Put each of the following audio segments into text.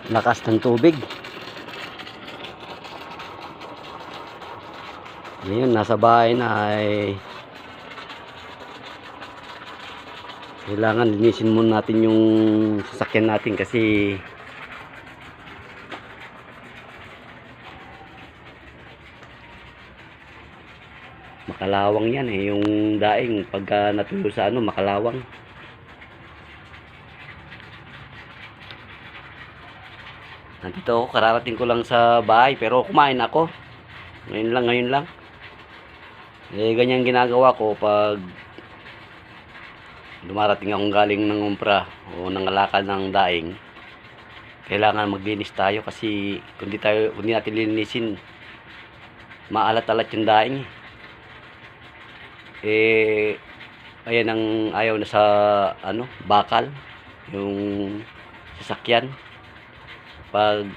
Lakas ng tubig. Ngayon, nasa bahay na ay kailangan linisin muna natin yung sasakyan natin kasi makalawang yan eh, yung daing pagka natulo sa ano, makalawang. Nandito ako, kararating ko lang sa bahay pero kumain ako. Ngayon lang. Eh, ganyan ginagawa ko pag dumarating akong galing ng umpra o nangalakal ng daing. Kailangan maglinis tayo kasi kung di natin linisin, maalat-alat yung daing. Eh, ayan ang ayaw na sa ano, bakal, yung sasakyan. Pag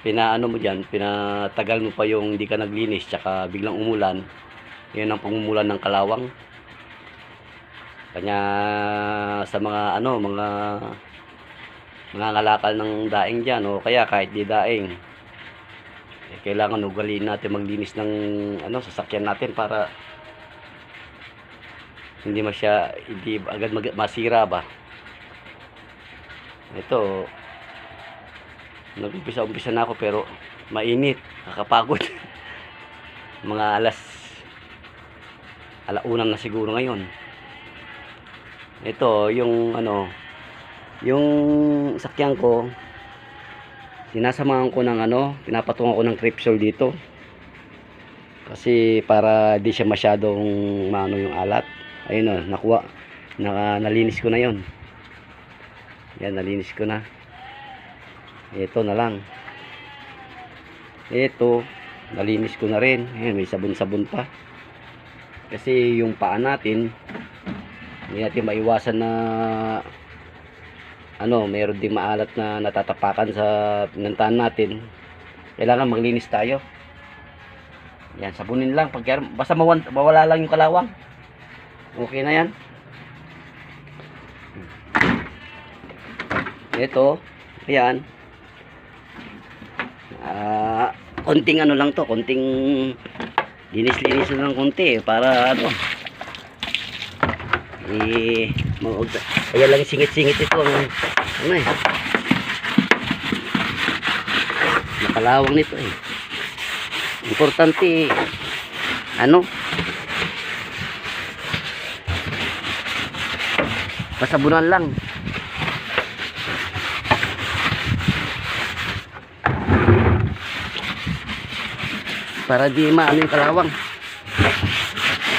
pinaano mo dyan, pinatagal mo pa yung hindi ka naglinis tsaka biglang umulan, yun ang pangumulan ng kalawang. Kanya sa mga ano, mga ngalakal ng daing dyan o kaya kahit di daing, eh, kailangan ugaliin natin maglinis ng ano, sasakyan natin para hindi agad masira ba. Ito, nag-umpisa na ako pero mainit, nakakapagod. Mga alauna na siguro ngayon. Ito yung ano, yung sakyan ko, sinasamahan ko ng ano, pinapatungan ko ng Crepsol dito kasi para di siya masyadong maano yung alat. Ayun o, nalinis ko na yon. Yan, nalinis ko na. Ito na lang. Ito, nalinis ko na rin. Ayan, may sabon-sabon pa. Kasi yung paa natin, hindi natin maiwasan na ano, mayroon din maalat na natatapakan sa pinantahan natin. Kailangan maglinis tayo. Yan, sabunin lang. Basta mawala lang yung kalawang. Okay na yan. Ito, ayan. Konting ano lang to, konting linis-linis lang konti para ano ayan lang singit-singit ito ano eh, nakalawang nito eh. Importante ano, pasabunan lang. Para di maano yung kalawang.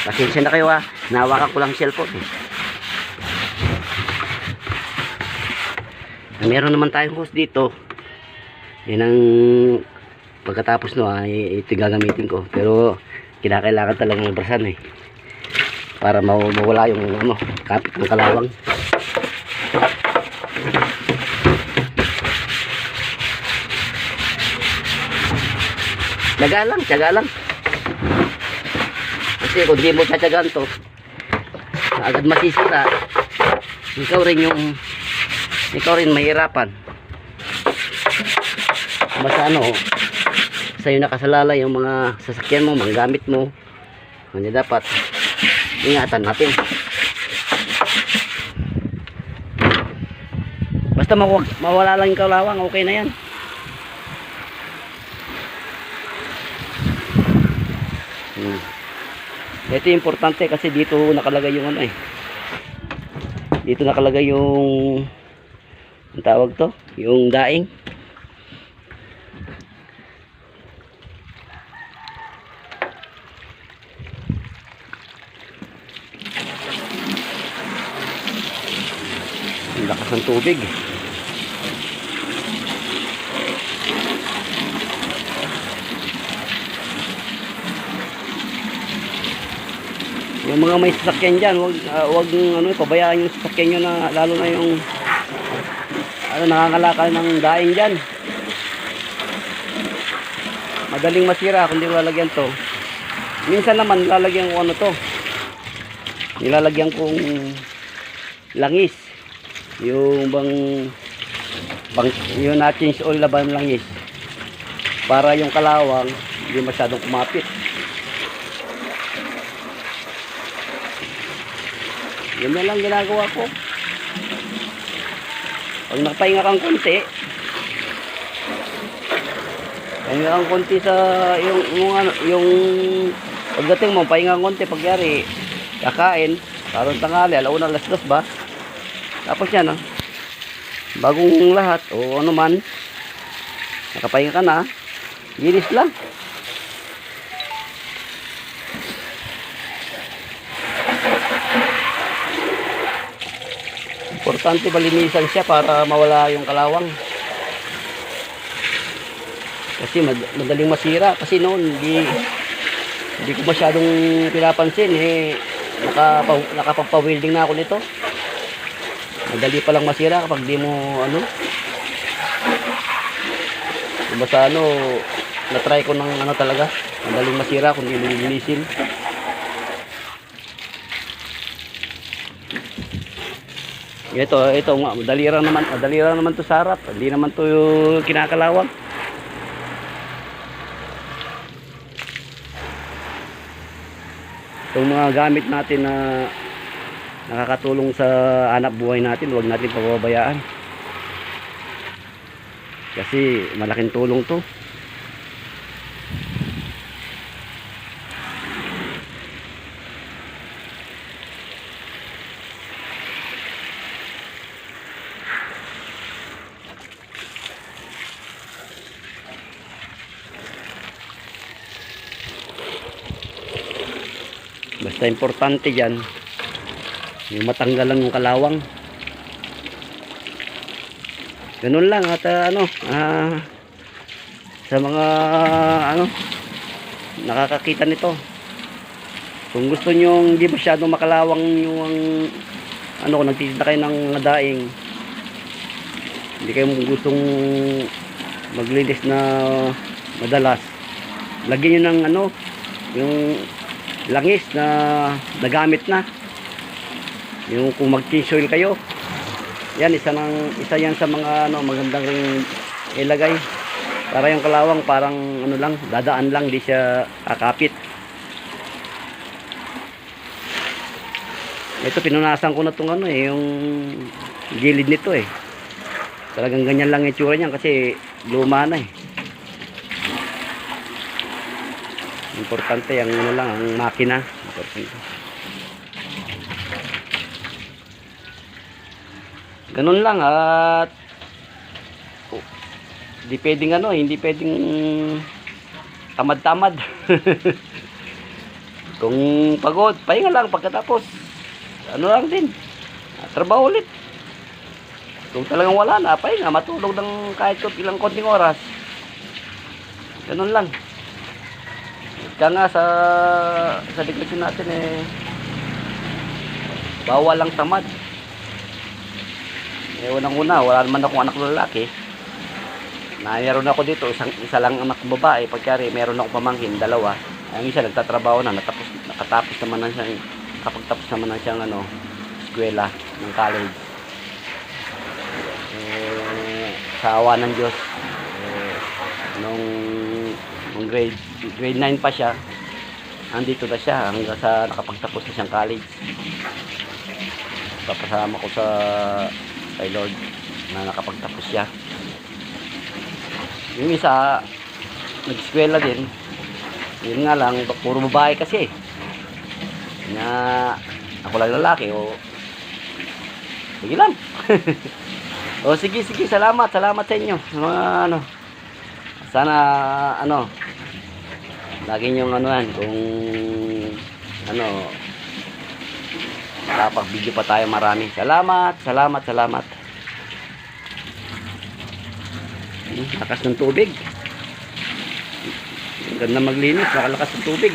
Pasensya na kayo nahawakan ko lang cellphone Meron naman tayong hose dito. Yan ang pagkatapos ito gagamitin ko. Pero kinakailangan talaga ng brasan para mawala yung ano, kapit ng kalawang. Tiyaga lang. Kasi kung di mo tiyagahan to, agad masisira. Ikaw rin mahirapan. Basta ano, sa'yo nakasalala yung mga sasakyan mo, mga gamit mo. Hindi dapat ingatan natin. Basta mawala lang yung kalawang, okay na yan. Ito importante kasi dito nakalagay yung ano dito nakalagay yung ang tawag to, yung daing. Ang lakas ng tubig. Yung mga may sasakyan dyan, wag ano, pabayaan yung sasakyan nyo na, lalo na yung ano, nangangalakal ng daing dyan. Madaling masira kung di lalagyan to. Minsan naman lalagyan ko ano to, nilalagyan kong langis, yung bang pang yung na-change oil laban lang is para yung kalawang hindi masyadong kumapit. Yun na lang ginagawa ko. Pag nakapahinga kang konti, pahinga kang konti sa yung pagdating mo, pahinga kang konti, pagyari kakain, parang tanghali, alauna, alas 2 ba? Tapos yan, bagong lahat, o ano man, nakapahinga ka na, linis lang. Importante balinisan siya para mawala yung kalawang. Kasi madaling masira. Kasi noon, hindi ko masyadong pinapansin. Nakapagpa-welding na ako nito. Madali palang masira kapag di mo basta na-try ko ng talaga. Madaling masira kung di mo linisin. Ito nga, madali lang naman to sa harap. Hindi naman to yung kinakalawang. Itong mga gamit natin na nakakatulong sa hanap buhay natin, huwag natin pababayaan. Kasi malaking tulong to. Basta importante dyan yung matanggal lang yung kalawang. Ganun lang. At sa mga nakakakita nito, kung gusto nyo hindi masyadong makalawang yung kung nagtitinda kayo ng mga daing, hindi kayo gustong maglinis na madalas, lagyan nyo ng yung langis na nagamit na. Yung kung mag-change oil kayo, yan isa yan sa mga magandang ring ilagay para yung kalawang parang lang, dadaan lang, di siya kakapit. Ito pinunasan ko na tong yung gilid nito talagang ganyan lang yung itsura niyan kasi luma na Importante ang ang makina. Importante. Ganun lang at hindi pwedeng hindi pwedeng tamad-tamad. Kung pagod, pahinga lang pagkatapos. Lang din. Trabaho ulit. Kung talagang wala na, pahinga, matulog ng kahit ilang konting oras. Ganun lang. Kaya nga sa diklasyon natin bawal lang tamad. Unang-una, wala naman akong anak na lalaki. Mayroon ako dito, isa lang anak ko babae. Pagkari, meron akong pamangkin, 2. Ang isa nagtatrabaho na, nakatapos naman na siya, nakapagtapos naman na siyang eskwela ng college. Sa awa ng Diyos, nung grade 9 pa siya, andito na siya hanggang sa nakapagtapos na siyang college. Papasama ko kay Lord na nakapagtapos siya. Yung isa nag-eskwela din, yun nga lang, puro babae kasi na ako lang lalaki. Sige lang. Sige, salamat sa inyo mga sana lagi nyong kung nakapag-video pa tayo marami. Salamat. Lakas ng tubig. Ganda maglinis, nakalakas ng tubig